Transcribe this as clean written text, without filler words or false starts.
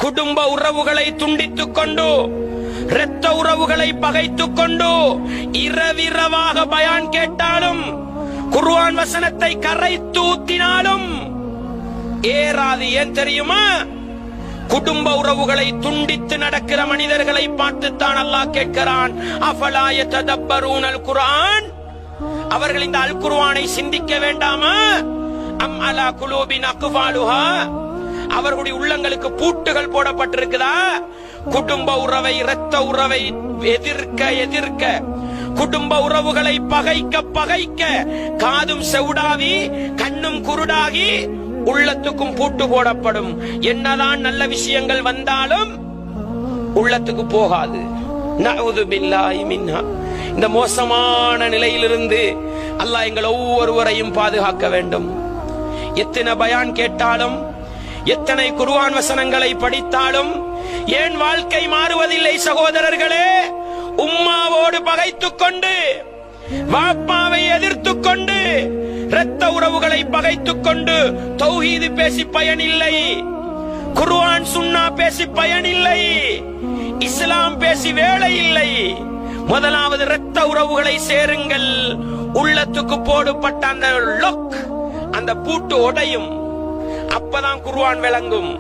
குடும்ப உறவுகளை துண்டித்துக் கொண்டு, இரத்த உறவுகளை பகைத்துக் கொண்டு இரவிரவாக பயான் கேட்டாலும், குர்ஆன் வசனத்தை கரைத்து ஊத்தினாலும் ஏறாது. ஏன் தெரியுமா? குடும்ப உறவுகளை துண்டித்து நடக்கிற மனிதர்களை பார்த்துத்தான் அல்லாஹ் கேட்கிறான், அஃபலா யததப்பரூனல் குர்ஆன், அவர்கள் இந்த அல் குர்ஆனை சிந்திக்க வேண்டாமா? அம் அலா குலூபின் அக்ஃபாலுஹா, அவர்களுடைய உள்ளங்களுக்கு பூட்டுகள் போடப்பட்டிருக்குதா? குடும்ப உறவை, இரத்த உறவை எதிர்க்க, குடும்ப உறவுகளை பகைக்க காதும் செவுடாவி, கண்ணும் குருடாகி, உள்ளத்துக்கும் பூட்டு போடப்படும். என்னதான் நல்ல விஷயங்கள் வந்தாலும் உள்ளத்துக்கு போகாது. நஅூது பில்லாஹி மின்ஹா. இந்த மோசமான நிலையிலிருந்து அல்லாஹ் எங்கள் ஒவ்வொருவரையும் பாதுகாக்க வேண்டும். எத்தனை பயான் கேட்டாலும், எத்தனை குர்ஆன் வசனங்களை படித்தாலும் ஏன் வாழ்க்கை மாறுவதில்லை சகோதரர்களே? உம்மாவோடு பகைத்துக் கொண்டு, வாப்பாவை எதிர்த்துக் கொண்டு, இரத்த உறவுகளை பகைத்துக் கொண்டு தௌஹீது பேசி பயனில்லை, குர்ஆன் சுன்னா பேசி பயனில்லை, இஸ்லாம் பேசி வேலை இல்லை. முதலாவது இரத்த உறவுகளை சேருங்கள். உள்ளத்துக்கு போடப்பட்ட அந்த லொக், அந்த பூட்டு உடையும். அப்பதான் குர்ஆன் விளங்கும்.